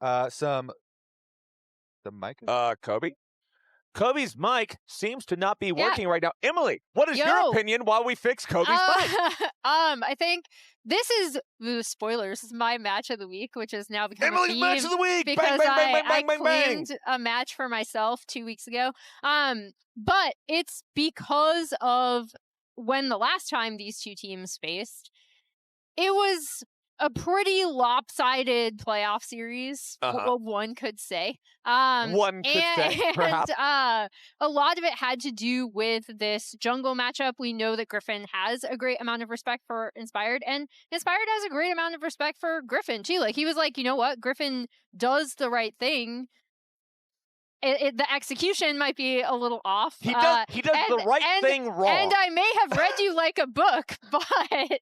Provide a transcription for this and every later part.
The mic? Kobe? Kobe's mic seems to not be working right now. Emily, what is your opinion while we fix Kobe's mic? I think this is spoilers. This is my match of the week, which is now become Emily's a theme match of the week. because bang, I claimed a match for myself 2 weeks ago. But it's because of when the last time these two teams faced, it was a pretty lopsided playoff series, one could say. One could say, perhaps. A lot of it had to do with this jungle matchup. We know that Gryffin has a great amount of respect for Inspired, and Inspired has a great amount of respect for Gryffin, too. Like, he was like, you know what? Gryffin does the right thing. The execution might be a little off. He does the right thing wrong. And I may have read you like a book, but...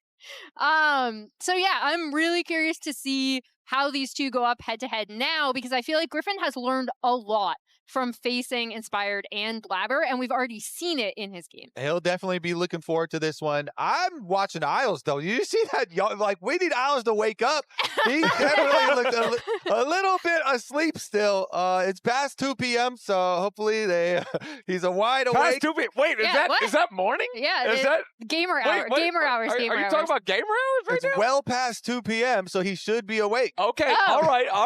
so yeah, I'm really curious to see how these two go up head to head now, because I feel like Gryffin has learned a lot from facing Inspired and Blabber, and we've already seen it in his game. He'll definitely be looking forward to this one. I'm watching Isles, though. You see that? Like, we need Isles to wake up. He definitely looked a little bit asleep still. It's past 2 p.m., so hopefully he's a wide awake. Past 2 p.m. Wait, is that morning? Yeah. Is that gamer hours? Gamer hours. Are you talking about gamer hours right now? It's well past 2 p.m., so he should be awake. Okay, all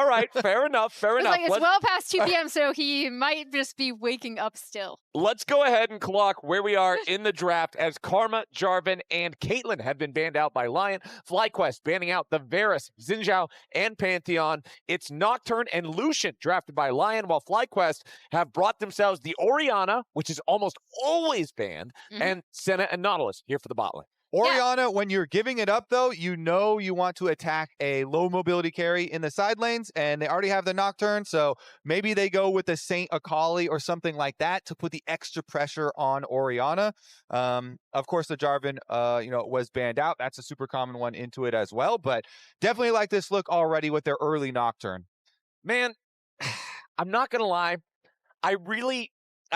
right. Fair enough. It's well past 2 p.m., so he might just be waking up still. Let's go ahead and clock where we are in the draft, as Karma, Jarvan, and Caitlyn have been banned out by LYON. FlyQuest banning out the Varus, Xin Zhao, and Pantheon. It's Nocturne and Lucian drafted by LYON, while FlyQuest have brought themselves the Orianna, which is almost always banned, and Senna and Nautilus here for the bot lane. Orianna, when you're giving it up, though, you know you want to attack a low mobility carry in the side lanes, and they already have the Nocturne, so maybe they go with the Saint Akali or something like that to put the extra pressure on Orianna. Of course, the Jarvan, was banned out. That's a super common one into it as well, but definitely like this look already with their early Nocturne. Man, I'm not going to lie. I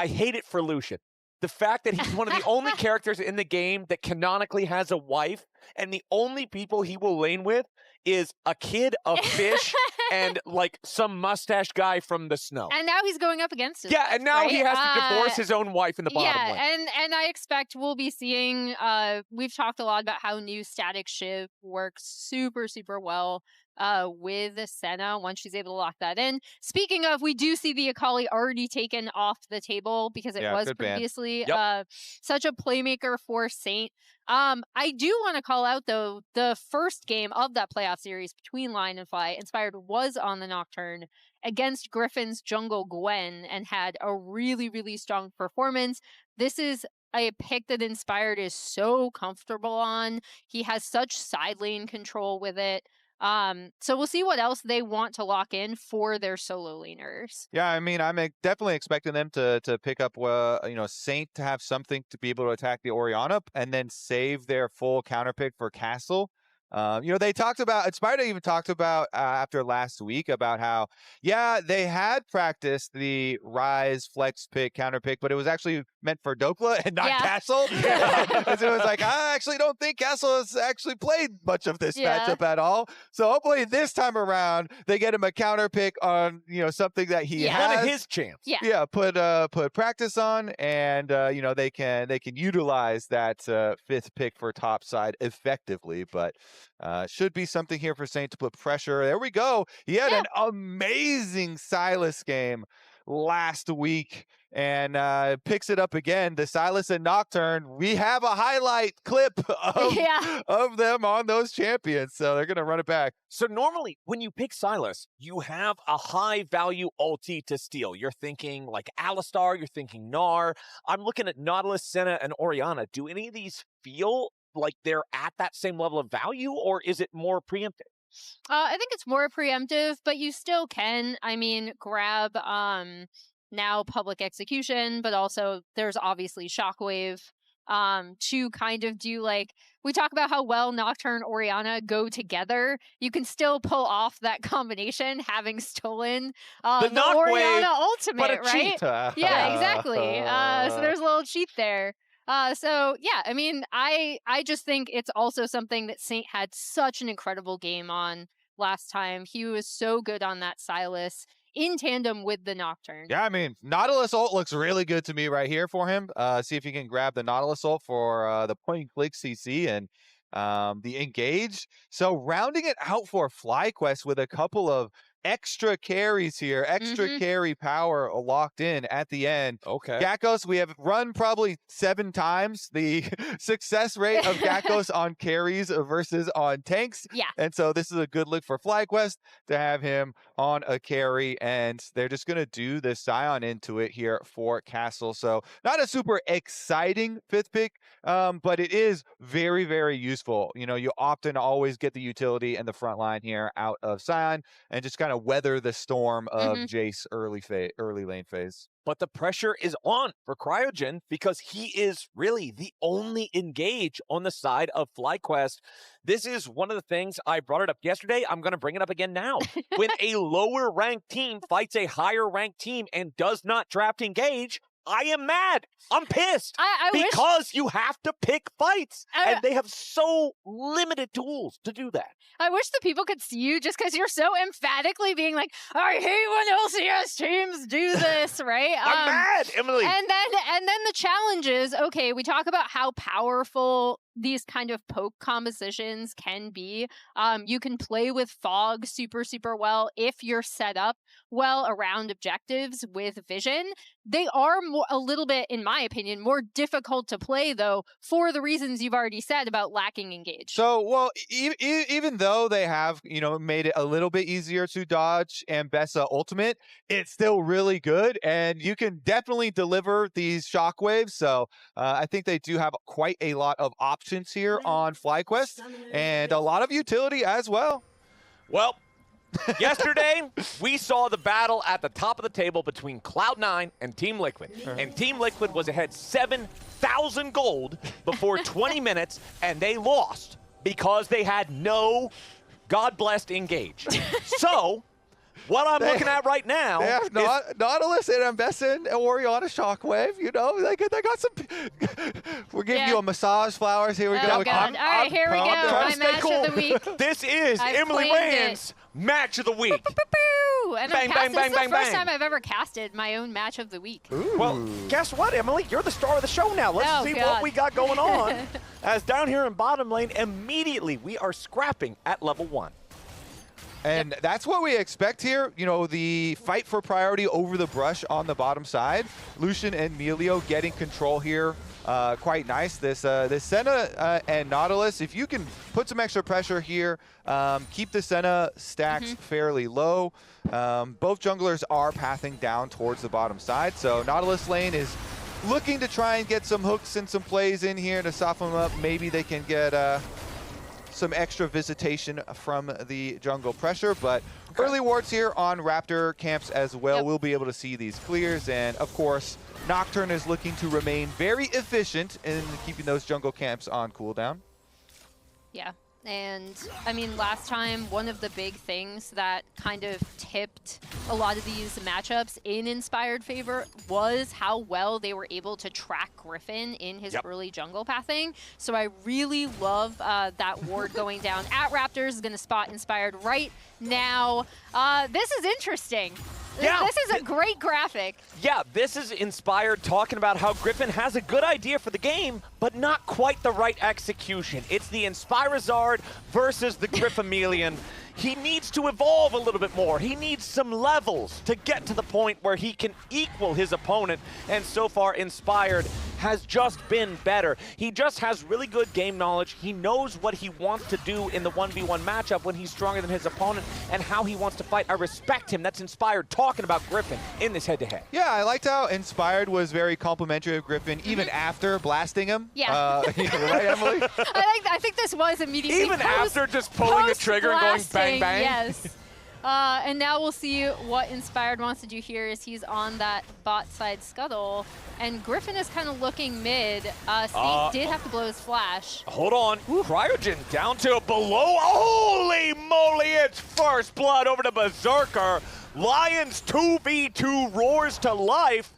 hate it for Lucian. The fact that he's one of the only characters in the game that canonically has a wife, and the only people he will lane with is a kid, a fish, and like some mustache guy from the snow. And now he's going up against it. Yeah, and now he has to divorce his own wife in the bottom lane. Yeah, and I expect we'll be seeing, we've talked a lot about how new static Shiv works super, super well with Senna once she's able to lock that in. Speaking of, we do see the Akali already taken off the table because it was previously such a playmaker for Saint. I do want to call out, though, the first game of that playoff series between LYON and Fly, Inspired was on the Nocturne against Griffin's jungle Gwen and had a really, really strong performance. This is a pick that Inspired is so comfortable on. He has such side lane control with it. So we'll see what else they want to lock in for their solo laners. Yeah, I mean, I'm definitely expecting them to pick up, Saint to have something to be able to attack the Orianna and then save their full counter pick for Castle. They talked about, Inspired even talked about after last week about how, they had practiced the Rise flex pick, counter pick, but it was actually meant for Dhokla and not Castle. Because it was like, I actually don't think Castle has actually played much of this matchup at all. So hopefully this time around, they get him a counter pick on, something that he has. One of his champs. Yeah, put practice on, and, they can utilize that fifth pick for top side effectively, but should be something here for Saint to put pressure. There we go. He had an amazing Sylas game last week and picks it up again. The Sylas and Nocturne, we have a highlight clip of them on those champions, so they're going to run it back. So normally when you pick Sylas, you have a high value ulti to steal. You're thinking like Alistar, you're thinking Gnar. I'm looking at Nautilus, Senna, and Orianna. Do any of these feel like they're at that same level of value, or is it more preemptive? I think it's more preemptive, but you still can, grab now public execution, but also there's obviously Shockwave to kind of do, like, we talk about how well Nocturne Orianna go together. You can still pull off that combination, having stolen the Orianna ultimate, but a right? cheat. Yeah, exactly. So there's a little cheat there. I just think it's also something that Saint had such an incredible game on last time. He was so good on that Sylas in tandem with the Nocturne. Yeah, I mean, Nautilus ult looks really good to me right here for him. See if you can grab the Nautilus ult for the point and click CC and the engage. So rounding it out for FlyQuest with a couple of extra carries here, extra carry power locked in at the end. Okay. Gakgos, we have run probably 7 times the success rate of Gakgos on carries versus on tanks. Yeah. And so this is a good look for FlyQuest to have him on a carry, and they're just going to do the Sion into it here for Castle. So not a super exciting 5th pick, but it is very, very useful. You know, you often always get the utility and the front line here out of Sion and just kind of weather the storm of Jayce early lane phase. But the pressure is on for Cryogen because he is really the only engage on the side of FlyQuest. This is one of the things I brought it up yesterday. I'm going to bring it up again now. When a lower ranked team fights a higher ranked team and does not draft engage, I am mad. I'm pissed. Because you have to pick fights. And they have so limited tools to do that. I wish the people could see you just because you're so emphatically being like, I hate when LCS teams do this, right? I'm mad, Emily. And then the challenge is, okay, we talk about how powerful these kind of poke compositions can be. You can play with fog super, super well if you're set up well around objectives with vision. They are a little bit, in my opinion, more difficult to play, though, for the reasons you've already said about lacking engage. So, well, even though they have, you know, made it a little bit easier to dodge Ambessa ultimate, it's still really good, and you can definitely deliver these shockwaves. So I think they do have quite a lot of options here on FlyQuest, and a lot of utility as well. Well, yesterday, we saw the battle at the top of the table between Cloud9 and Team Liquid. And Team Liquid was ahead 7,000 gold before 20 minutes, and they lost because they had no God-blessed engage. So, what I'm looking at right now they have Nautilus and Ambessa and Orianna Shockwave, you know, they got some. We're giving you a massage flowers. Here we go. Oh, God. All right, here we go. My match of the week. This is Emily Rand's match of the week. And this is the first time I've ever casted my own match of the week. Ooh. Well, guess what, Emily? You're the star of the show now. Let's see what we got going on. As down here in bottom lane, immediately we are scrapping at level 1. And that's what we expect here. You know, the fight for priority over the brush on the bottom side. Lucian and Milio getting control here. Quite nice. This Senna and Nautilus, if you can put some extra pressure here, keep the Senna stacks fairly low. Both junglers are pathing down towards the bottom side. So Nautilus lane is looking to try and get some hooks and some plays in here to soften them up. Maybe they can get some extra visitation from the jungle pressure, but early wards here on Raptor camps as well. We'll be able to see these clears, and of course, Nocturne is looking to remain very efficient in keeping those jungle camps on cooldown. Yeah, and I mean, last time, one of the big things that kind of tipped a lot of these matchups in Inspired favor was how well they were able to track Gryffin in his early jungle pathing. So I really love that ward going down at Raptors. Is going to spot Inspired right now. This is interesting. Yeah. This is a great graphic. Yeah, this is Inspired talking about how Gryffin has a good idea for the game, but not quite the right execution. It's the Inspirazard versus the Griffamelion. He needs to evolve a little bit more. He needs some levels to get to the point where he can equal his opponent, and so far Inspired has just been better. He just has really good game knowledge. He knows what he wants to do in the 1v1 matchup when he's stronger than his opponent and how he wants to fight. I respect him. That's Inspired talking about Gryffin in this head-to-head. Yeah, I liked how Inspired was very complimentary of Gryffin even after blasting him. Yeah. Right, Emily? I think this was immediately even after just pulling the trigger and going bang, bang? Yes. And now we'll see what Inspired wants to do here is he's on that bot side scuttle. And Gryffin is kind of looking mid. Steve did have to blow his flash. Hold on. Cryogen down to below. Holy moly, it's first blood over to Berserker. Lions 2v2 roars to life.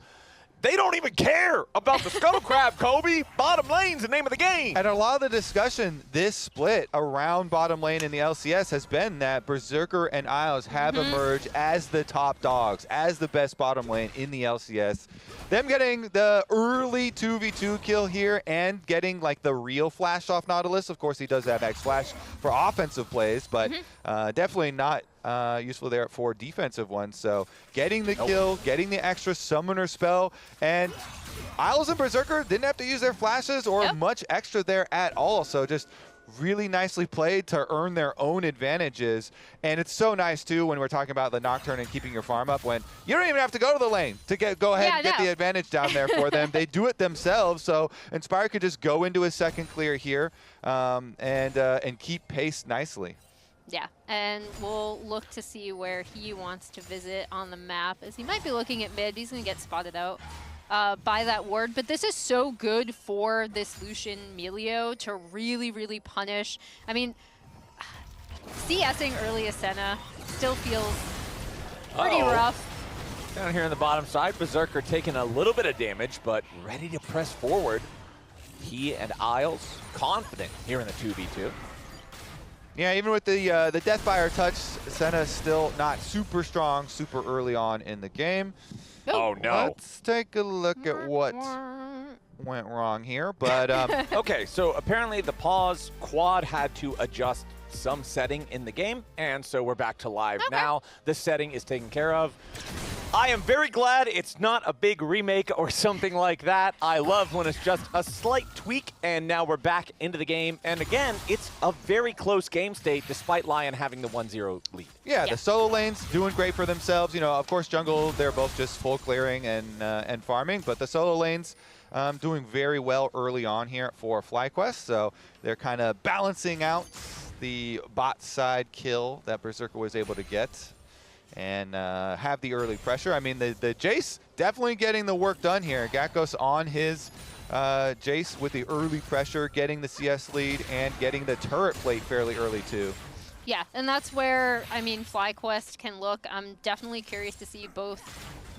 They don't even care about the Scuttle Crab, Kobe. Bottom lane's the name of the game. And a lot of the discussion this split around bottom lane in the LCS has been that Berserker and Isles have emerged as the top dogs, as the best bottom lane in the LCS. Them getting the early 2v2 kill here and getting like the real flash off Nautilus. Of course, he does have X Flash for offensive plays, but definitely not useful there for defensive ones. So getting the kill, getting the extra summoner spell, and Isles and Berserker didn't have to use their flashes or much extra there at all. So just really nicely played to earn their own advantages. And it's so nice too when we're talking about the Nocturne and keeping your farm up, when you don't even have to go to the lane to go ahead and get the advantage down there for them. They do it themselves. So Inspire could just go into a second clear here and keep pace nicely. Yeah, and we'll look to see where he wants to visit on the map, as he might be looking at mid. He's going to get spotted out by that ward. But this is so good for this Lucian Milio to really, really punish. I mean, CSing early as Senna still feels pretty rough. Down here on the bottom side, Berserker taking a little bit of damage, but ready to press forward. He and Isles confident here in the 2v2. Yeah, even with the Deathfire touch, Senna's still not super strong, super early on in the game. Oh no! Let's take a look at what went wrong here. But okay, so apparently the pause quad had to adjust some setting in the game, and so we're back to live now. The setting is taken care of. I am very glad it's not a big remake or something like that. I love when it's just a slight tweak, and now we're back into the game. And again, it's a very close game state, despite LYON having the 1-0 lead. Yeah, the solo lanes doing great for themselves. You know, of course, jungle, they're both just full clearing and farming, but the solo lanes doing very well early on here for FlyQuest. So they're kind of balancing out the bot side kill that Berserker was able to get and have the early pressure. I mean, the Jayce definitely getting the work done here. Gakgos on his Jayce with the early pressure, getting the CS lead and getting the turret plate fairly early too. Yeah, and that's where, I mean, FlyQuest can look. I'm definitely curious to see both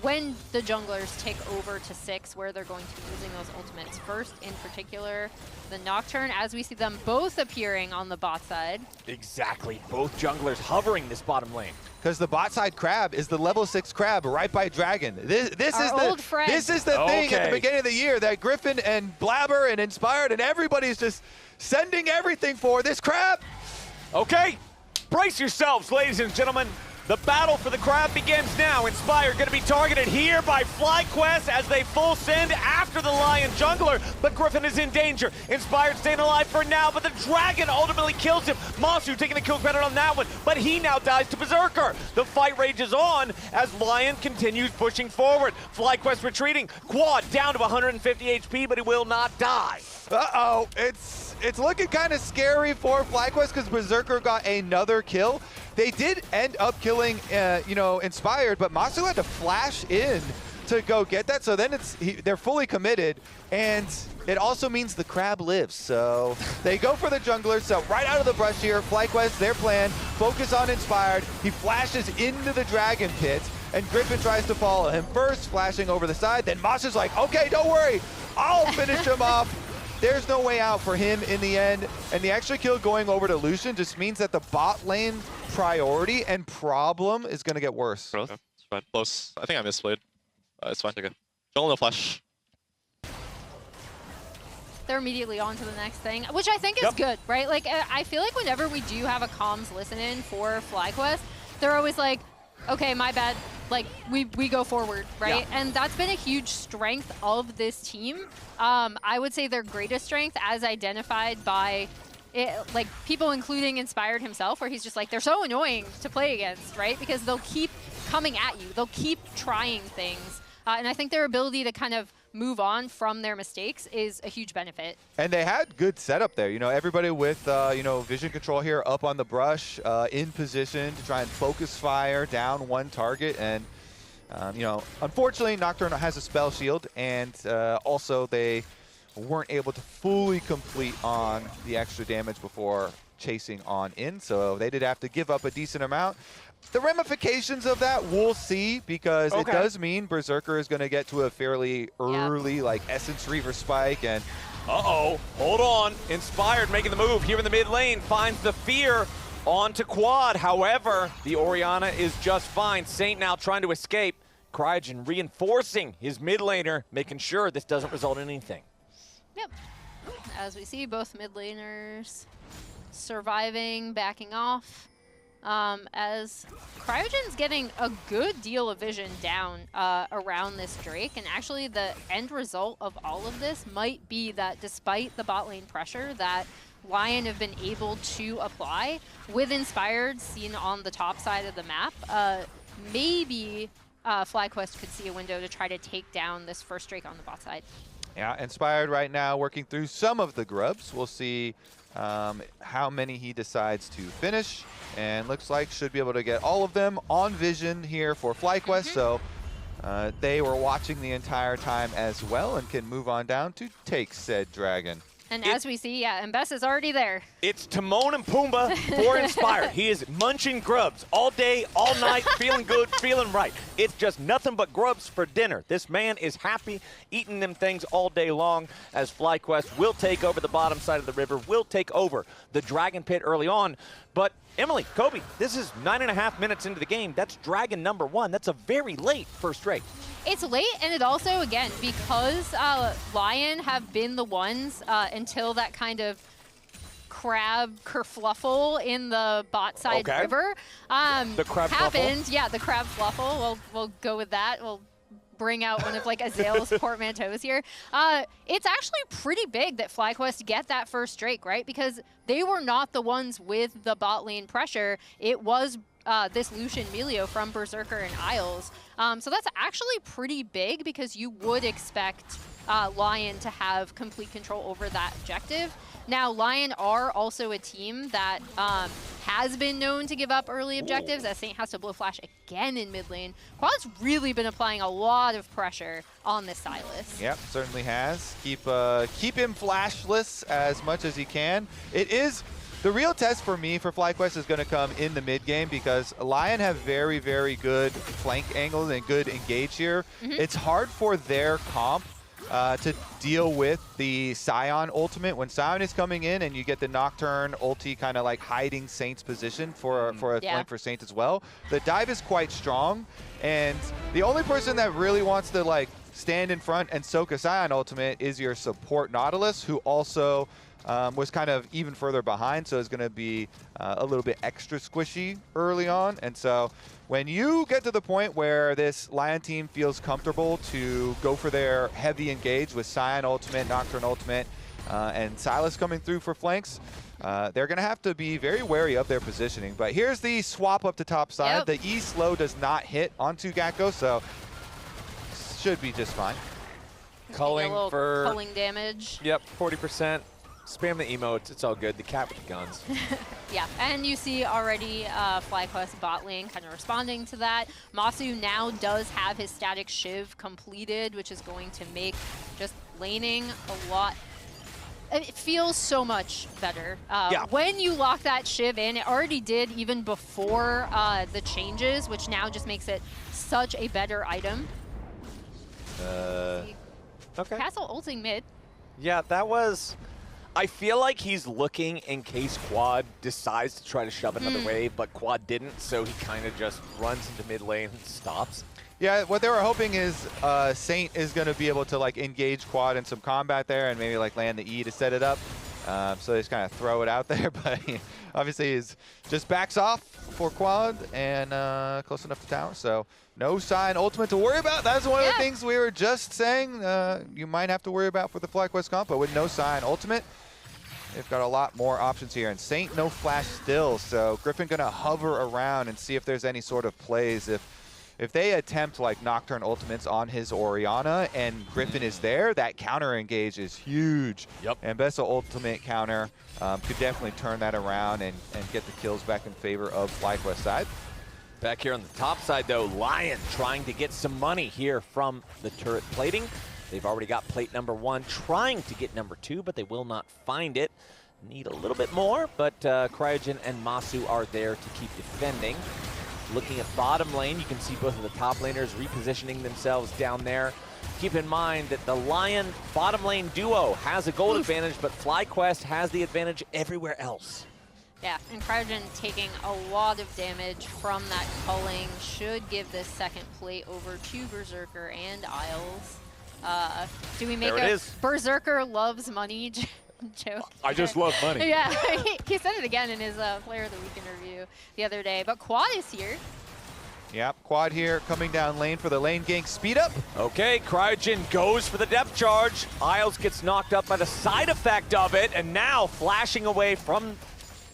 when the junglers take over to 6, where they're going to be using those ultimates first, in particular the Nocturne, as we see them both appearing on the bot side. Exactly, both junglers hovering this bottom lane. Because the bot side crab is the level 6 crab right by Dragon. This is old friend. This is the thing at the beginning of the year that Gryffin and Blabber and Inspired and everybody's just sending everything for this crab. Okay, brace yourselves, ladies and gentlemen. The battle for the crab begins now. Inspire going to be targeted here by FlyQuest as they full send after the LYON jungler, but Gryffin is in danger. Inspired staying alive for now, but the dragon ultimately kills him. Massu taking the kill credit on that one, but he now dies to Berserker. The fight rages on as LYON continues pushing forward. FlyQuest retreating. Quad down to 150 HP, but he will not die. Uh-oh, it's looking kind of scary for FlyQuest because Berserker got another kill. They did end up killing, Inspired, but Massu had to flash in to go get that. So then they're fully committed, and it also means the crab lives. So they go for the jungler. So right out of the brush here, FlyQuest, their plan, focus on Inspired. He flashes into the dragon pit, and Gryffin tries to follow him first, flashing over the side. Then Massu's like, okay, don't worry, I'll finish him off. There's no way out for him in the end. And the extra kill going over to Lucian just means that the bot lane priority and problem is going to get worse. Okay, it's fine. Close. I think I misplayed. It's fine. Okay. Jungle no flash. They're immediately on to the next thing, which I think is good, right? Like, I feel like whenever we do have a comms listen-in for FlyQuest, they're always like, okay, my bad. Like, we go forward, right? Yeah. And that's been a huge strength of this team. I would say their greatest strength, as identified by like people including Inspired himself, where he's just like, they're so annoying to play against, right? Because they'll keep coming at you. They'll keep trying things. And I think their ability to kind of move on from their mistakes is a huge benefit. And they had good setup there. You know, everybody with, vision control here up on the brush, in position to try and focus fire down one target. And, unfortunately, Nocturne has a spell shield, and also they weren't able to fully complete on the extra damage before chasing on in. So they did have to give up a decent amount. The ramifications of that we'll see, because it does mean Berserker is going to get to a fairly early like Essence Reaver spike. And uh-oh, hold on. Inspired making the move here in the mid lane, finds the fear onto Quad. However, the Orianna is just fine. Saint now trying to escape. Cryogen reinforcing his mid laner, making sure this doesn't result in anything. Yep. As we see, both mid laners surviving, backing off. As Cryogen's getting a good deal of vision down around this Drake, and actually the end result of all of this might be that despite the bot lane pressure that LYON have been able to apply, with Inspired seen on the top side of the map, maybe FlyQuest could see a window to try to take down this first Drake on the bot side. yeah, Inspired right now working through some of the grubs. We'll see how many he decides to finish, and looks like should be able to get all of them on vision here for FlyQuest. So they were watching the entire time as well and can move on down to take said dragon. And as we see, yeah, Ambessa's already there. It's Timon and Pumbaa for Inspired. He is munching grubs all day, all night, feeling good, feeling right. It's just nothing but grubs for dinner. This man is happy eating them things all day long, as FlyQuest will take over the bottom side of the river, will take over the Dragon Pit early on. But Emily, Kobe, this is 9.5 minutes into the game. That's Dragon number 1. That's a very late first Drake. It's late, and it also, again, because LYON have been the ones until that kind of crab kerfluffle in the bot side river the crab happened. fluffle? Yeah, the crab fluffle. We'll go with that. We'll bring out one of like Azale's portmanteaus here. It's actually pretty big that FlyQuest get that first Drake, right? Because they were not the ones with the bot lane pressure. It was this Lucian Milio from Berserker and Isles. So that's actually pretty big, because you would expect LYON to have complete control over that objective. Now, LYON are also a team that has been known to give up early objectives, as Saint has to blow flash again in mid lane. Quad's really been applying a lot of pressure on this Sylas. Yep, certainly has. Keep him flashless as much as he can. It is the real test for me for FlyQuest is going to come in the mid game, because LYON have very, very good flank angles and good engage here. It's hard for their comp to deal with the Sion ultimate. When Sion is coming in and you get the Nocturne ulti kind of like hiding Saint's position for a flank for Saint as well, the dive is quite strong, and the only person that really wants to like stand in front and soak a Sion ultimate is your support Nautilus, who also was kind of even further behind, so is going to be a little bit extra squishy early on. And so when you get to the point where this LYON team feels comfortable to go for their heavy engage with Sion ultimate, Nocturne ultimate, and Sylas coming through for flanks, they're going to have to be very wary of their positioning. But here's the swap up to top side. The E slow does not hit onto Gakgos, so should be just fine. Culling for culling damage. Yep, 40%. Spam the emotes, it's all good. The cat with the guns. Yeah, and you see already FlyQuest bot lane kind of responding to that. Massu now does have his static shiv completed, which is going to make just laning a lot. It feels so much better. When you lock that shiv in, it already did even before the changes, which now just makes it such a better item. Okay. Castle ulting mid. Yeah, that was... I feel like he's looking in case Quad decides to try to shove another wave, but Quad didn't, so he kind of just runs into mid lane and stops. Yeah, what they were hoping is Saint is going to be able to like engage Quad in some combat there and maybe like land the E to set it up. So they just kind of throw it out there, but obviously he just backs off for Quad and close enough to tower. So no Sion ultimate to worry about. That's one of the things we were just saying you might have to worry about for the FlyQuest comp, but with no Sion ultimate, they've got a lot more options here. And Saint no flash still, so Gryffin gonna hover around and see if there's any sort of plays. If they attempt like Nocturne ultimates on his Orianna and Gryffin is there, that counter engage is huge. Yep. Ambessa ultimate counter could definitely turn that around and get the kills back in favor of FlyQuest side. Back here on the top side though, LYON trying to get some money here from the turret plating. They've already got plate number 1, trying to get number 2, but they will not find it. Need a little bit more, but Cryogen and Massu are there to keep defending. Looking at bottom lane, you can see both of the top laners repositioning themselves down there. Keep in mind that the Lion bottom lane duo has a gold advantage, but FlyQuest has the advantage everywhere else. Yeah, and Cryogen taking a lot of damage from that culling should give this second plate over to Berserker and Isles. Do we make a Berserker loves money joke? I just love money. Yeah, he said it again in his Player of the Week interview the other day. But Quad is here. Yep, Quad here coming down lane for the lane gank speed up. Okay, Cryogen goes for the depth charge. Isles gets knocked up by the side effect of it, and now flashing away from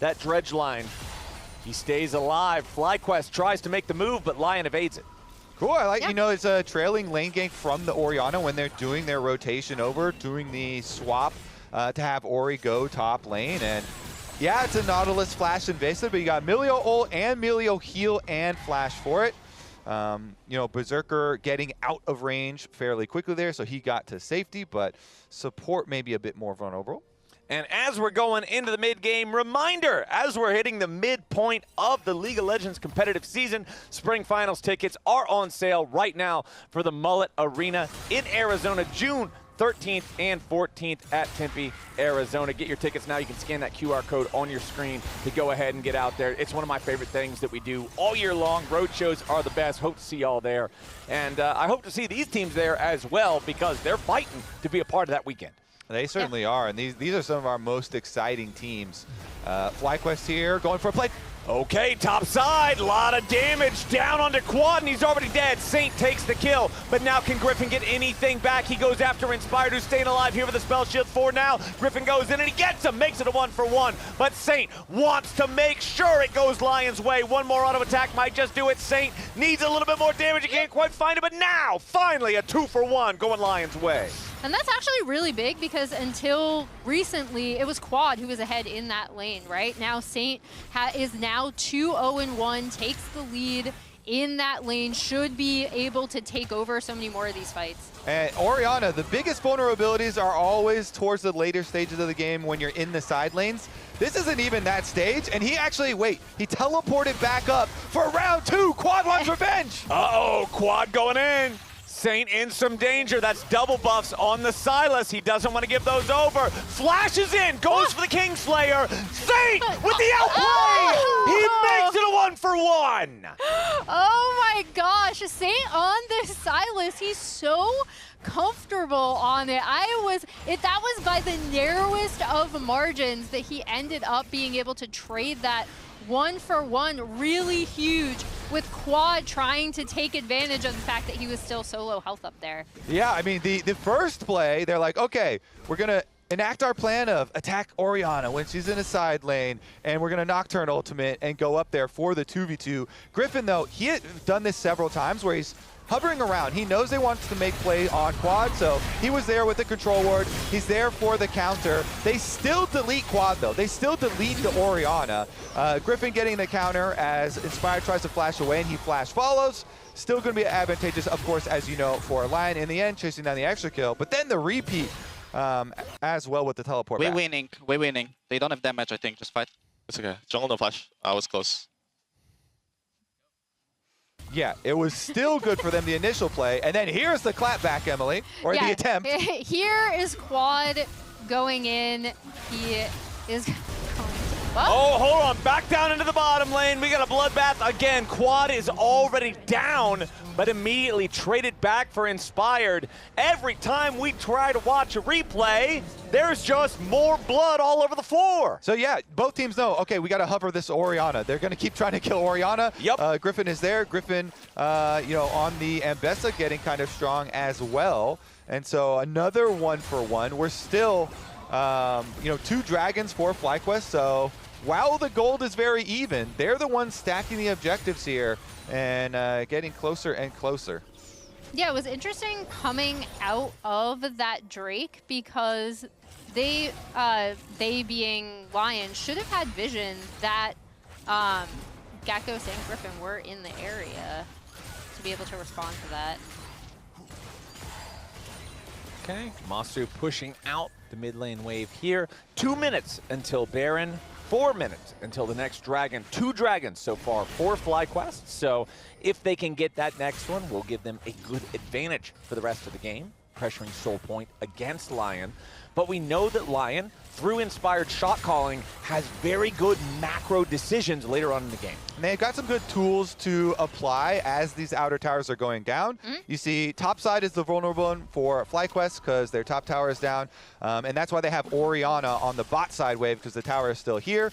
that dredge line. He stays alive. FlyQuest tries to make the move, but Lion evades it. Cool, I like, you know, it's a trailing lane gank from the Orianna when they're doing their rotation over, doing the swap to have Ori go top lane. And yeah, it's a Nautilus flash invasive, but you got Milio ult and Milio heal and flash for it. You know, Berserker getting out of range fairly quickly there, so he got to safety, but support may be a bit more vulnerable. And as we're going into the mid-game, reminder, as we're hitting the midpoint of the League of Legends competitive season, Spring Finals tickets are on sale right now for the Mullet Arena in Arizona, June 13th and 14th at Tempe, Arizona. Get your tickets now. You can scan that QR code on your screen to go ahead and get out there. It's one of my favorite things that we do all year long. Road shows are the best. Hope to see y'all there. And I hope to see these teams there as well because they're fighting to be a part of that weekend. They certainly are, and these are some of our most exciting teams. FlyQuest here, going for a play. Okay, top side, lot of damage down onto Quad, and he's already dead. Saint takes the kill, but now can Gryffin get anything back? He goes after Inspired, who's staying alive here with the spell shield for now. Gryffin goes in and he gets him, makes it a 1-for-1, but Saint wants to make sure it goes Lion's way. One more auto attack might just do it. Saint needs a little bit more damage, he can't quite find it, but now, finally, a 2-for-1 going Lion's way. And that's actually really big because until recently, it was Quad who was ahead in that lane, right? Now Saint is now 2-0-1, takes the lead in that lane, should be able to take over so many more of these fights. And Orianna, the biggest vulnerabilities are always towards the later stages of the game when you're in the side lanes. This isn't even that stage, and he actually, he teleported back up for round 2. Quad wants revenge! Uh-oh, Quad going in. Saint in some danger. That's double buffs on the Sylas. He doesn't want to give those over. Flashes in, goes for the Kingslayer. Saint with the outplay! He makes it a 1-for-1! Oh my gosh, Saint on the Sylas. He's so comfortable on it. That was by the narrowest of margins that he ended up being able to trade that 1-for-1, really huge, with Quad trying to take advantage of the fact that he was still so low health up there. Yeah, I mean, the first play, they're like, okay, we're going to enact our plan of attack Orianna when she's in a side lane, and we're going to Nocturne ultimate and go up there for the 2v2. Gryffin, though, he had done this several times where he's hovering around. He knows they want to make play on Quad, so he was there with the control ward. He's there for the counter. They still delete Quad, though. They still delete the Orianna. Gryffin getting the counter as Inspired tries to flash away, and he flash follows. Still going to be advantageous, of course, as you know, for Lion in the end, chasing down the extra kill. But then the repeat as well with the teleport back. We're winning. They don't have damage, I think. Just fight. It's okay. Jungle no flash. I was close. Yeah, it was still good for them, the initial play. And then here's the clapback, Emily, or the attempt. Here is Quad going in. He is going Oh, hold on. Back down into the bottom lane. We got a bloodbath again. Quad is already down, but immediately traded back for Inspired. Every time we try to watch a replay, there's just more blood all over the floor. So yeah, both teams know, okay, we got to hover this Orianna. They're going to keep trying to kill Orianna. Yep. Gryffin is there. Gryffin, you know, on the Ambessa getting kind of strong as well. And so another 1-for-1. We're still, you know, 2 dragons for FlyQuest. So while the gold is very even, they're the ones stacking the objectives here and getting closer and closer. Yeah, it was interesting coming out of that Drake because they being Lion should have had vision that Gakgos and Gryffin were in the area to be able to respond to that. Okay, Massu pushing out the mid lane wave here. 2 minutes until Baron. 4 minutes until the next dragon. 2 dragons so far for FlyQuest. So if they can get that next one, we'll give them a good advantage for the rest of the game, pressuring Soul Point against LYON. But we know that LYON, through inspired shot calling, has very good macro decisions later on in the game. And they've got some good tools to apply as these outer towers are going down. You see, top side is the vulnerable one for FlyQuest because their top tower is down. And that's why they have Orianna on the bot side wave because the tower is still here.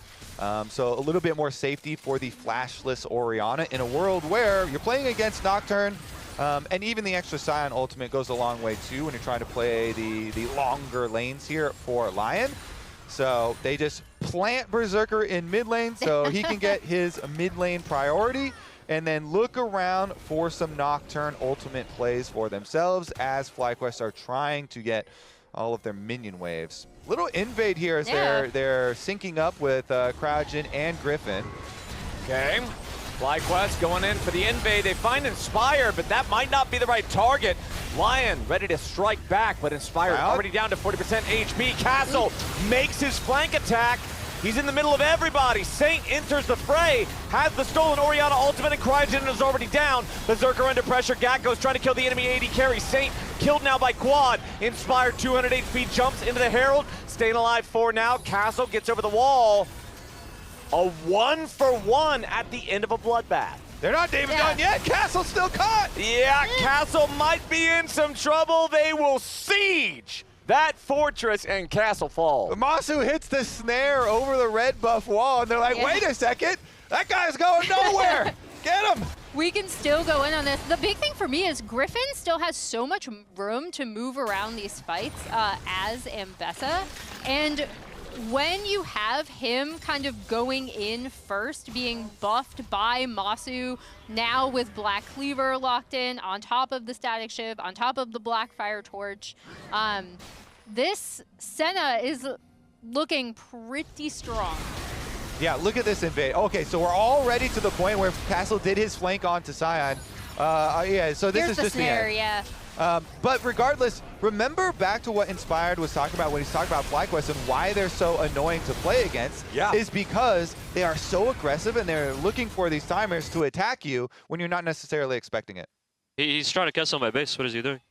So a little bit more safety for the flashless Orianna in a world where you're playing against Nocturne. And even the extra Sion ultimate goes a long way too when you're trying to play the longer lanes here for LYON. So they just plant Berserker in mid lane so he can get his mid lane priority and then look around for some Nocturne ultimate plays for themselves as FlyQuest are trying to get all of their minion waves. Little invade here as they're syncing up with Cryogen and Gryffin. Okay. FlyQuest going in for the invade. They find Inspire, but that might not be the right target. LYON ready to strike back, but Inspire already down to 40% HP. Castle makes his flank attack. He's in the middle of everybody. Saint enters the fray, has the stolen Orianna ultimate, and Cryogen is already down. Berserker under pressure. Gakgos trying to kill the enemy AD carry. Saint killed now by Quad. Inspire 200 HP, jumps into the Herald. Staying alive for now. Castle gets over the wall. A 1-for-1 at the end of a bloodbath. They're not even done yet. Castle's still caught. Yeah, Castle might be in some trouble. They will siege that fortress and Castle falls. Massu hits the snare over the red buff wall, and they're like, wait a second. That guy's going nowhere. Get him. We can still go in on this. The big thing for me is Gryffin still has so much room to move around these fights as Ambessa. And when you have him kind of going in first, being buffed by Massu, now with Black Cleaver locked in, on top of the Static Shiv, on top of the Black Fire Torch, this Senna is looking pretty strong. Yeah, look at this invade. Okay, so we're already to the point where Castle did his flank onto Sion. Yeah, so this Here's is the just snare, the end. But regardless, remember back to what Inspired was talking about when he's talking about FlyQuest and why they're so annoying to play against is because they are so aggressive and they're looking for these timers to attack you when you're not necessarily expecting it. He's trying to cancel my base. What is he doing?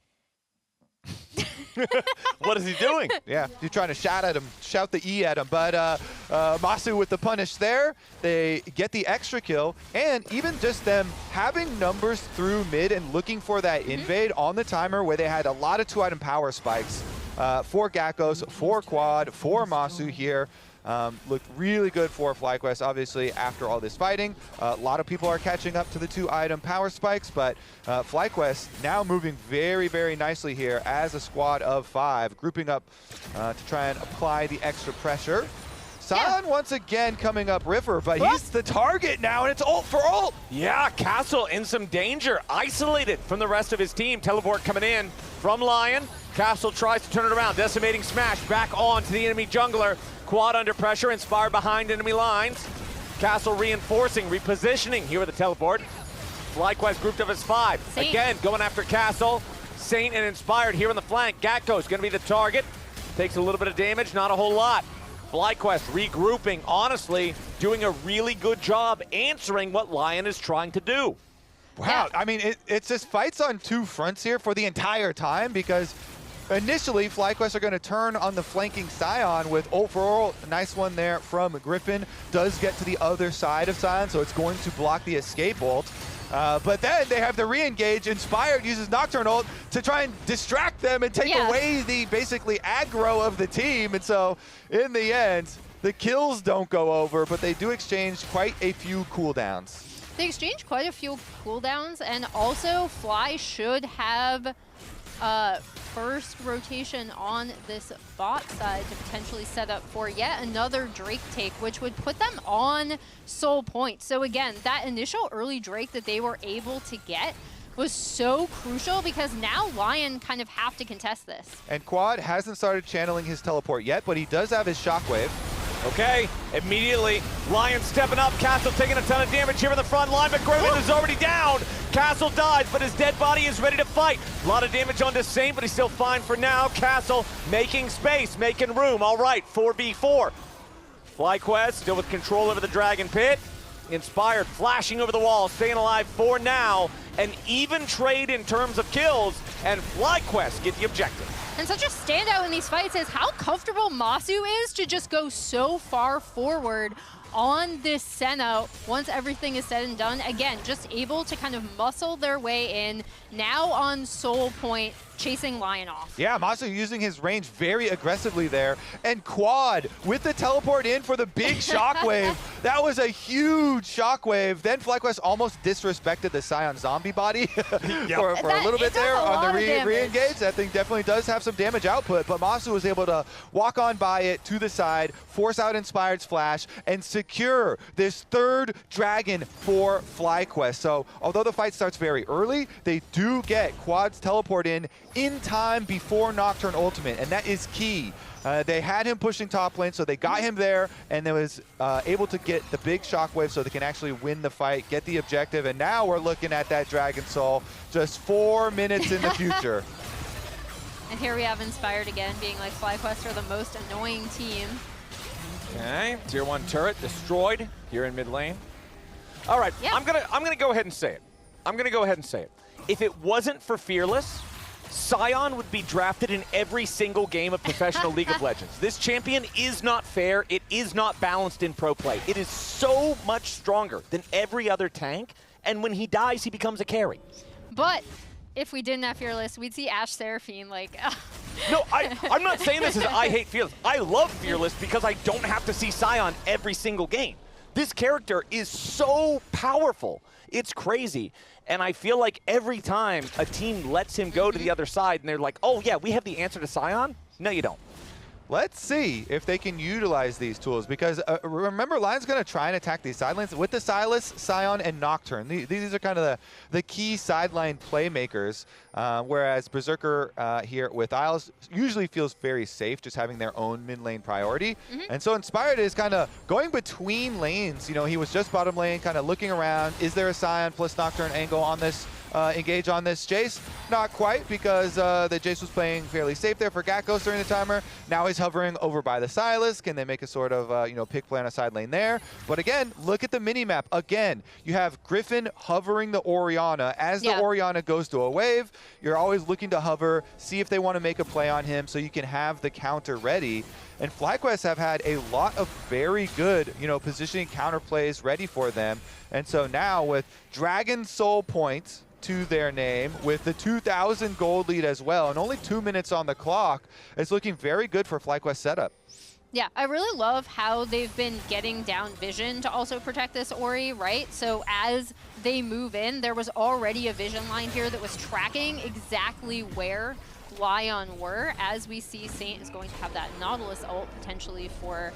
What is he doing? Yeah, you're trying to shout at him, shout the E at him. But Massu with the punish there, they get the extra kill, and even just them having numbers through mid and looking for that invade on the timer where they had a lot of 2-item power spikes for Gakgos, for Quad, for Massu here. Looked really good for FlyQuest, obviously, after all this fighting. A lot of people are catching up to the 2-item power spikes, but FlyQuest now moving very, very nicely here as a squad of 5, grouping up to try and apply the extra pressure. Sion once again coming up river, but he's the target now, and it's ult for ult. Yeah, Castle in some danger, isolated from the rest of his team. Teleport coming in from LYON. Castle tries to turn it around, decimating smash back on to the enemy jungler. Quad under pressure, Inspired behind enemy lines. Castle reinforcing, repositioning here with the teleport. FlyQuest grouped up as 5. Saint. Again, going after Castle. Saint and Inspired here on the flank. Gakgos gonna be the target. Takes a little bit of damage, not a whole lot. FlyQuest regrouping, honestly, doing a really good job answering what LYON is trying to do. Wow, I mean, it's just fights on 2 fronts here for the entire time because initially, FlyQuest are going to turn on the flanking Sion with ult for ult. A nice one there from Gryffin. Does get to the other side of Sion, so it's going to block the escape ult. But then they have the re-engage. Inspired uses Nocturne ult to try and distract them and take away the basically aggro of the team. And so in the end, the kills don't go over, but they do exchange quite a few cooldowns. They exchange quite a few cooldowns, and also Fly should have first rotation on this bot side to potentially set up for yet another Drake take, which would put them on Soul Point. So again, that initial early Drake that they were able to get was so crucial because now LYON kind of have to contest this. And Quad hasn't started channeling his teleport yet, but he does have his shockwave. Okay, immediately, LYON stepping up. Castle taking a ton of damage here in the front line, but Gryffin is already down. Castle dies, but his dead body is ready to fight. A lot of damage onto Saint, but he's still fine for now. Castle making space, making room. All right, 4v4. FlyQuest still with control over the Dragon Pit. Inspired flashing over the wall, staying alive for now. An even trade in terms of kills, and FlyQuest get the objective. And such a standout in these fights is how comfortable Massu is to just go so far forward on this Senna once everything is said and done. Again, just able to kind of muscle their way in, now on Soul Point, chasing LYON off. Yeah, Massu using his range very aggressively there. And Quad with the teleport in for the big shockwave. That was a huge shockwave. Then FlyQuest almost disrespected the Sion zombie body for a little bit there on the re-engage. That thing definitely does have some damage output, but Massu was able to walk on by it to the side, force out Inspired's flash, and secure this third dragon for FlyQuest. So although the fight starts very early, they do get Quad's teleport in time before Nocturne ultimate, and that is key. They had him pushing top lane, so they got him there, and they was able to get the big shockwave so they can actually win the fight, get the objective, and now we're looking at that Dragon Soul just 4 minutes in the future. And here we have Inspired again, being like FlyQuest are the most annoying team. Okay, tier 1 turret destroyed here in mid lane. All right, yeah. I'm gonna go ahead and say it. If it wasn't for Fearless, Sion would be drafted in every single game of professional League of Legends. This champion is not fair. It is not balanced in pro play. It is so much stronger than every other tank, and when he dies, he becomes a carry. But if we didn't have Fearless, we'd see Ashe Seraphine like... No, I'm not saying this as I hate Fearless. I love Fearless because I don't have to see Sion every single game. This character is so powerful. It's crazy. And I feel like every time a team lets him go to the other side and they're like, oh yeah, we have the answer to Sion. No, you don't. Let's see if they can utilize these tools, because remember, LYON's going to try and attack these sidelines with the Sylas, Sion, and Nocturne. These are kind of the key sideline playmakers, whereas Berserker here with Isles usually feels very safe just having their own mid lane priority. And so Inspired is kind of going between lanes. You know, he was just bottom lane, kind of looking around. Is there a Sion plus Nocturne angle on this? Engage on this Jayce? Not quite, because the Jayce was playing fairly safe there for Gakgos during the timer. Now he's hovering over by the Sylas. Can they make a sort of, pick play on a side lane there? But again, look at the mini-map. Again, you have Gryffin hovering the Orianna. As the Orianna goes to a wave, you're always looking to hover, see if they want to make a play on him so you can have the counter ready. And FlyQuest have had a lot of very good, positioning counter plays ready for them. And so now with Dragon Soul points to their name, with the 2,000 gold lead as well, and only 2 minutes on the clock, it's looking very good for FlyQuest setup. Yeah, I really love how they've been getting down vision to also protect this Ori, right? So as they move in, there was already a vision line here that was tracking exactly where LYON were. As we see, Saint is going to have that Nautilus ult potentially for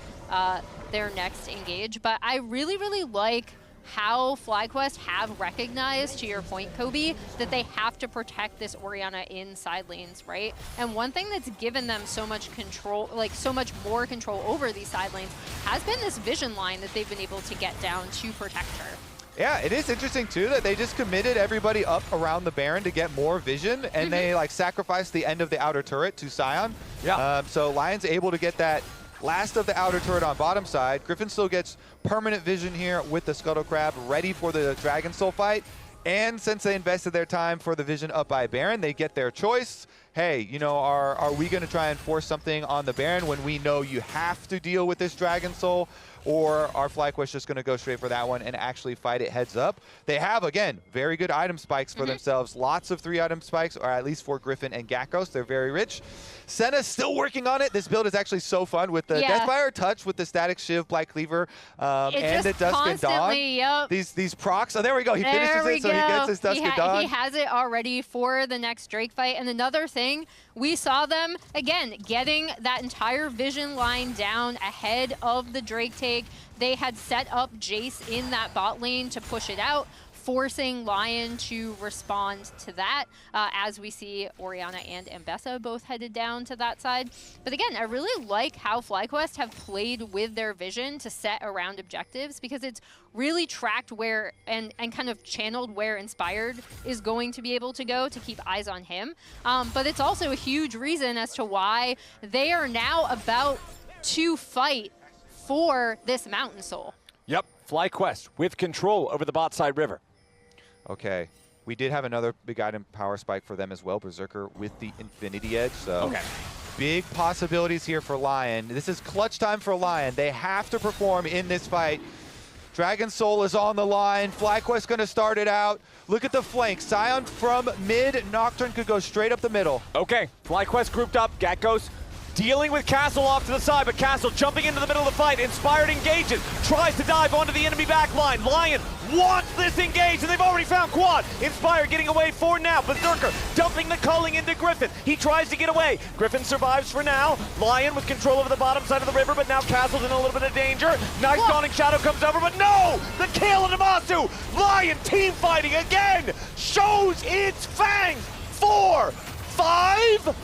their next engage. But I really, really like how FlyQuest have recognized, to your point, Kobe, that they have to protect this Orianna in side lanes, right? And one thing that's given them so much control, like so much more control over these side lanes, has been this vision line that they've been able to get down to protect her. Yeah, it is interesting too that they just committed everybody up around the Baron to get more vision, and they sacrificed the end of the outer turret to Sion. Yeah. So LYON's able to get that last of the outer turret on bottom side. Gryffin still gets permanent vision here with the Scuttle Crab, ready for the Dragon Soul fight. And since they invested their time for the vision up by Baron, they get their choice. Hey, are we going to try and force something on the Baron when we know you have to deal with this Dragon Soul? Or are FlyQuest just going to go straight for that one and actually fight it heads up? They have, again, very good item spikes for themselves. Lots of 3-item spikes, or at least for Gryffin and Gakgos. They're very rich. Senna's still working on it. This build is actually so fun with the Deathfire Touch, with the Static Shiv, Blight Cleaver, and the Dusk and Dawn. These procs. Oh, there we go. He finishes it, so he gets his Dusk and Dawn. He has it already for the next Drake fight. And another thing, we saw them, again, getting that entire vision line down ahead of the Drake take. They had set up Jayce in that bot lane to push it out, forcing LYON to respond to that, as we see Orianna and Ambessa both headed down to that side. But again, I really like how FlyQuest have played with their vision to set around objectives, because it's really tracked where and kind of channeled where Inspired is going to be able to go to keep eyes on him. But it's also a huge reason as to why they are now about to fight for this Mountain Soul. Yep, FlyQuest with control over the bot side river. Okay. We did have another big item power spike for them as well, Berserker with the Infinity Edge. So Okay. big possibilities here for LYON. This is clutch time for LYON. They have to perform in this fight. Dragon Soul is on the line. FlyQuest going to start it out. Look at the flank. Sion from mid. Nocturne could go straight up the middle. Okay, FlyQuest grouped up. Gakgos dealing with Castle off to the side, but Castle jumping into the middle of the fight. Inspired engages, tries to dive onto the enemy back line. LYON wants this engage, and they've already found Quad. Inspired getting away for now. Berserker dumping the culling into Gryffin. He tries to get away. Gryffin survives for now. LYON with control over the bottom side of the river, but now Castle's in a little bit of danger. Nice Dawning Shadow comes over, but no! The kill into Massu! LYON team fighting again! Shows its fangs! 4, 5,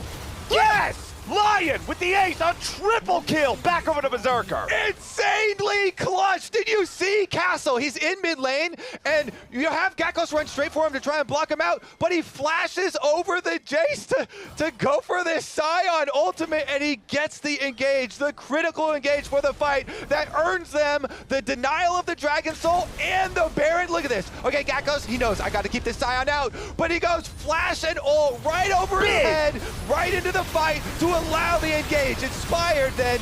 yes! LYON with the ace, a triple kill, back over to Berserker. Insanely clutch! Did you see Castle? He's in mid lane, and you have Gakgos run straight for him to try and block him out, but he flashes over the Jayce to go for this Sion ultimate, and he gets the engage, the critical engage for the fight that earns them the denial of the Dragon Soul and the Baron. Look at this. Okay, Gakgos, he knows I got to keep this Sion out, but he goes flash and ult right over his head, right into the fight to allow the engage. Inspired then,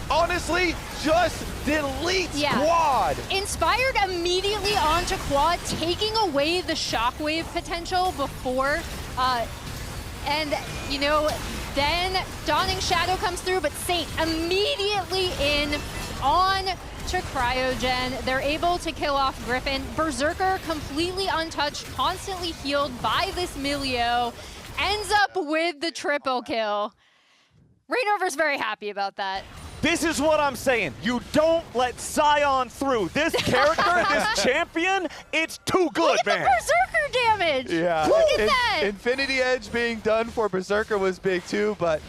honestly, just deletes Quad. Inspired immediately onto Quad, taking away the shockwave potential before, and you know, then Dawning Shadow comes through, but Saint immediately in on to Cryogen. They're able to kill off Gryffin. Berserker completely untouched, constantly healed by this Milio, ends up with the triple kill. Rainover's very happy about that. This is what I'm saying. You don't let Sion through. This character, this champion, it's too good, Look at man. the Berserker damage. Yeah. Look at that. Infinity Edge being done for Berserker was big too, but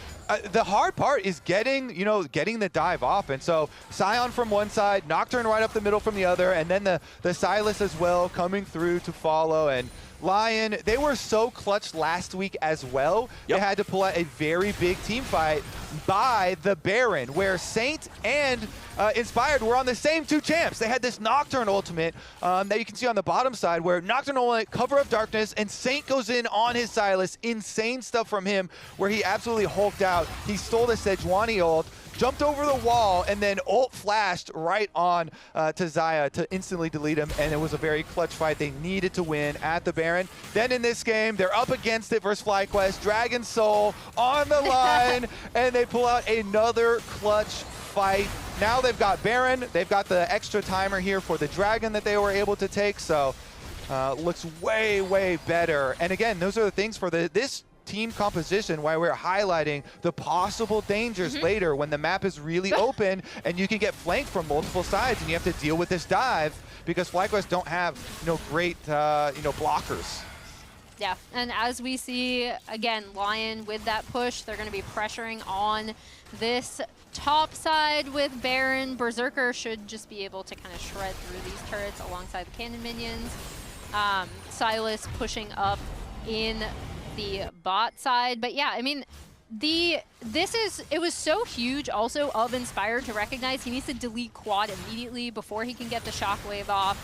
the hard part is getting the dive off. And so Sion from one side, Nocturne right up the middle from the other, and then the Sylas as well coming through to follow. And LYON, they were so clutch last week as well. Yep. They had to pull out a very big team fight by the Baron, where Saint and Inspired were on the same two champs. They had this Nocturne ultimate that you can see on the bottom side, where Nocturne ultimate, Cover of Darkness, and Saint goes in on his Sylas. Insane stuff from him, where he absolutely hulked out. He stole the Sejuani ult, jumped over the wall, and then ult flashed right on to Xayah to instantly delete him, and it was a very clutch fight. They needed to win at the Baron. Then in this game, they're up against it versus FlyQuest. Dragon Soul on the line, and they pull out another clutch fight. Now they've got Baron. They've got the extra timer here for the Dragon that they were able to take, so looks way, way better. And again, those are the things for this team composition, why we're highlighting the possible dangers later when the map is really open and you can get flanked from multiple sides and you have to deal with this dive because FlyQuest don't have great blockers. Yeah, and as we see, again, LYON with that push, they're going to be pressuring on this top side with Baron. Berserker should just be able to kind of shred through these turrets alongside the cannon minions. Sylas pushing up in the bot side, but yeah, I mean, it was so huge also of Inspired to recognize he needs to delete Quad immediately before he can get the shockwave off.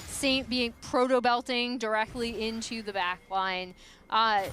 Saint being proto-belting directly into the back line.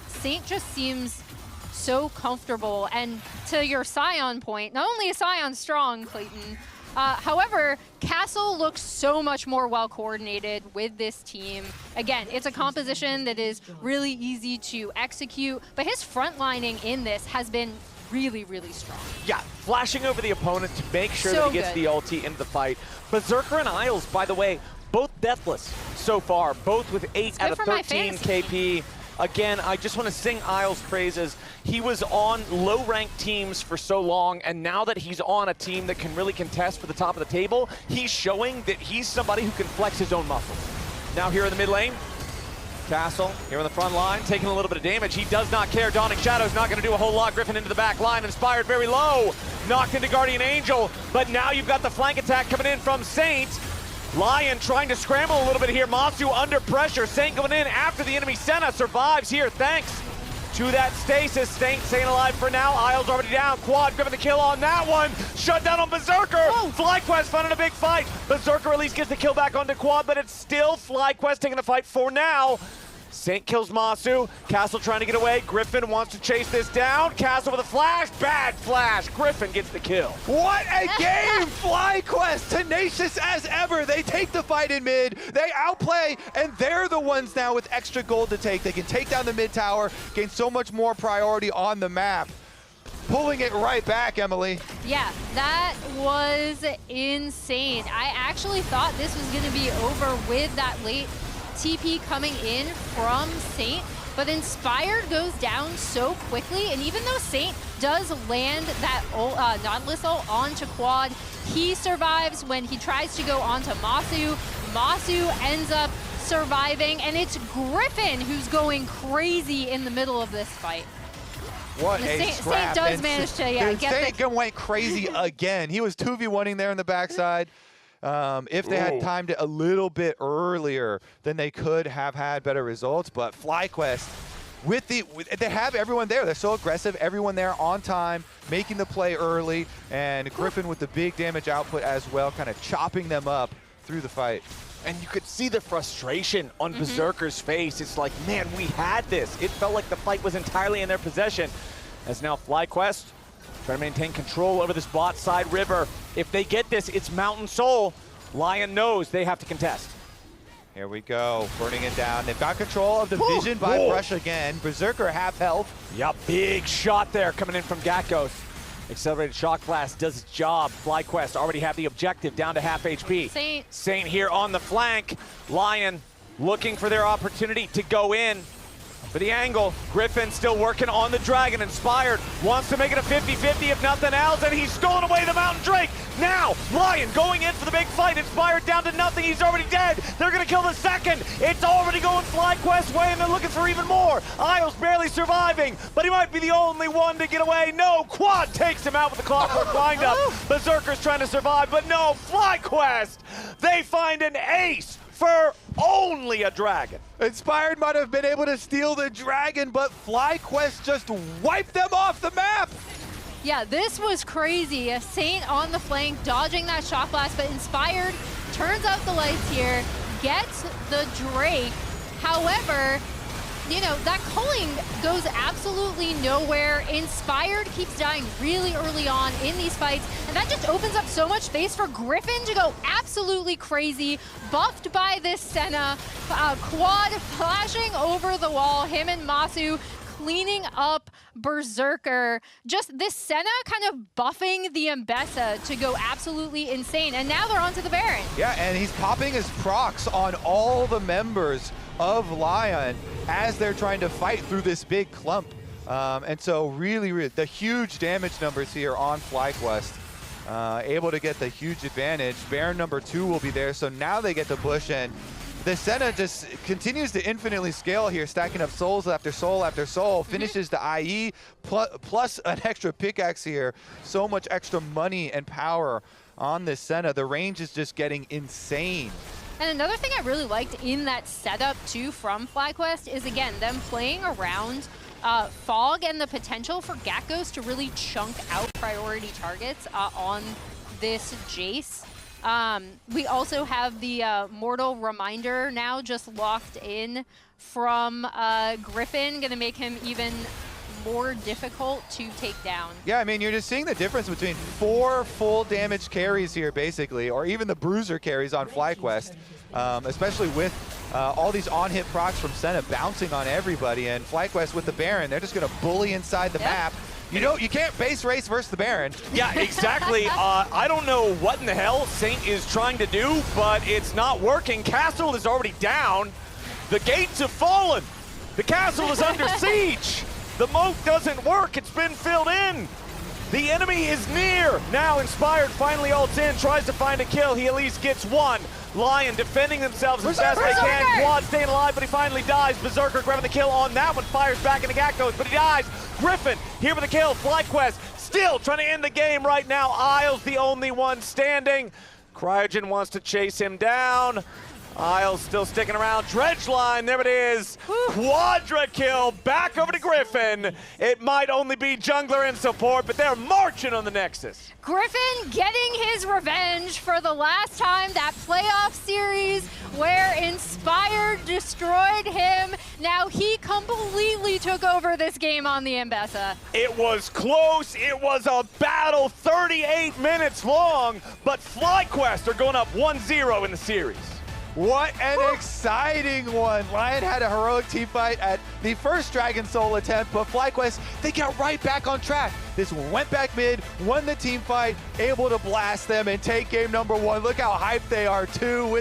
Saint just seems so comfortable, and to your Sion point, not only is Sion strong, Clayton, however, Castle looks so much more well-coordinated with this team. Again, it's a composition that is really easy to execute, but his frontlining in this has been really, really strong. Yeah, flashing over the opponent to make sure that he gets the ulti into the fight. Berserker and Isles, by the way, both deathless so far, both with 8 out of 13 KP. Again, I just want to sing Isles' praises. He was on low-ranked teams for so long, and now that he's on a team that can really contest for the top of the table, he's showing that he's somebody who can flex his own muscles. Now here in the mid lane, Castle here on the front line, taking a little bit of damage. He does not care. Dawning Shadow's not going to do a whole lot. Gryffin into the back line, Inspired very low. Knocked into Guardian Angel, but now you've got the flank attack coming in from Saint. LYON trying to scramble a little bit here. Massu under pressure. Saint going in after the enemy. Senna survives here thanks to that stasis. Staying alive for now. Isles already down. Quad Gryffin the kill on that one. Shut down on Berserker. FlyQuest finding a big fight. Berserker at least gets the kill back onto Quad, but it's still FlyQuest taking the fight for now. Saint kills Massu. Castle trying to get away. Gryffin wants to chase this down. Castle with a flash. Bad flash. Gryffin gets the kill. What a game! FlyQuest, tenacious as ever. They take the fight in mid. They outplay, and they're the ones now with extra gold to take. They can take down the mid tower, gain so much more priority on the map. Pulling it right back, Emily. Yeah, that was insane. I actually thought this was going to be over with that late TP coming in from Saint, but Inspired goes down so quickly, and even though Saint does land that Nautilus ult onto Quad, he survives when he tries to go onto Massu. Massu ends up surviving, and it's Gryffin who's going crazy in the middle of this fight. What a scrap. Saint does manage to get Saint went crazy again. He was 2v1ing there in the backside. If they had timed it a little bit earlier, then they could have had better results. But FlyQuest, they have everyone there. They're so aggressive. Everyone there on time, making the play early, and Gryffin with the big damage output as well, kind of chopping them up through the fight. And you could see the frustration on Berserker's face. It's like, man, we had this. It felt like the fight was entirely in their possession. As now FlyQuest trying to maintain control over this bot side river. If they get this, it's Mountain Soul. LYON knows they have to contest. Here we go, burning it down. They've got control of the vision by Brush again. Berserker half health. Yep, big shot there coming in from Gakgos. Accelerated Shock Blast does its job. FlyQuest already have the objective down to half HP. Saint here on the flank. LYON looking for their opportunity to go in. For the angle, Gryffin still working on the Dragon. Inspired wants to make it a 50-50 if nothing else, and he's stolen away the Mountain Drake. Now, LYON going in for the big fight. Inspired down to nothing. He's already dead. They're going to kill the second. It's already going FlyQuest's way, and they're looking for even more. Isles barely surviving, but he might be the only one to get away. No, Quad takes him out with the Clockwork Wind-up. Berserker's trying to survive, but no, FlyQuest, they find an ace for only a Dragon. Inspired might have been able to steal the Dragon, but FlyQuest just wiped them off the map. Yeah, this was crazy. A Saint on the flank, dodging that Shock Blast, but Inspired turns out the lights here, gets the Drake. However, you know, that culling goes absolutely nowhere. Inspired keeps dying really early on in these fights, and that just opens up so much space for Gryffin to go absolutely crazy. Buffed by this Senna, Quad flashing over the wall, him and Massu cleaning up Berserker. Just this Senna kind of buffing the Ambessa to go absolutely insane, and now they're onto the Baron. Yeah, and he's popping his procs on all the members of LYON as they're trying to fight through this big clump. And so really, the huge damage numbers here on FlyQuest. Able to get the huge advantage. Baron number 2 will be there, so now they get to push, and the Senna just continues to infinitely scale here, stacking up souls after soul after soul, finishes the IE, plus an extra pickaxe here. So much extra money and power on this Senna. The range is just getting insane. And another thing I really liked in that setup too from FlyQuest is, again, them playing around Fog and the potential for Gakgos to really chunk out priority targets on this Jayce. We also have the Mortal Reminder now just locked in from Gryffin, gonna make him even more difficult to take down. Yeah, I mean, you're just seeing the difference between 4 full damage carries here, basically, or even the bruiser carries on FlyQuest, especially with all these on-hit procs from Senna bouncing on everybody, and FlyQuest with the Baron, they're just gonna bully inside the map. You can't base race versus the Baron. Yeah, exactly. I don't know what in the hell Saint is trying to do, but it's not working. Castle is already down. The gates have fallen. The castle is under siege. The moat doesn't work. It's been filled in. The enemy is near. Now Inspired finally ults in, tries to find a kill. He at least gets one. LYON defending themselves as best they can. Quad staying alive, but he finally dies. Berserker grabbing the kill on that one. Fires back into Gakgos, but he dies. Gryffin here with the kill. FlyQuest still trying to end the game right now. Isles the only one standing. Cryogen wants to chase him down. Isles still sticking around. Dredge line, there it is. Quadra kill, back over to Gryffin. It might only be jungler and support, but they're marching on the Nexus. Gryffin getting his revenge for the last time that playoff series where Inspired destroyed him. Now he completely took over this game on the Ambessa. It was close, it was a battle 38 minutes long, but FlyQuest are going up 1-0 in the series. What an exciting one. LYON had a heroic team fight at the first Dragon Soul attempt, but FlyQuest, they got right back on track. This one went back mid, won the team fight, able to blast them and take game number 1. Look how hyped they are too with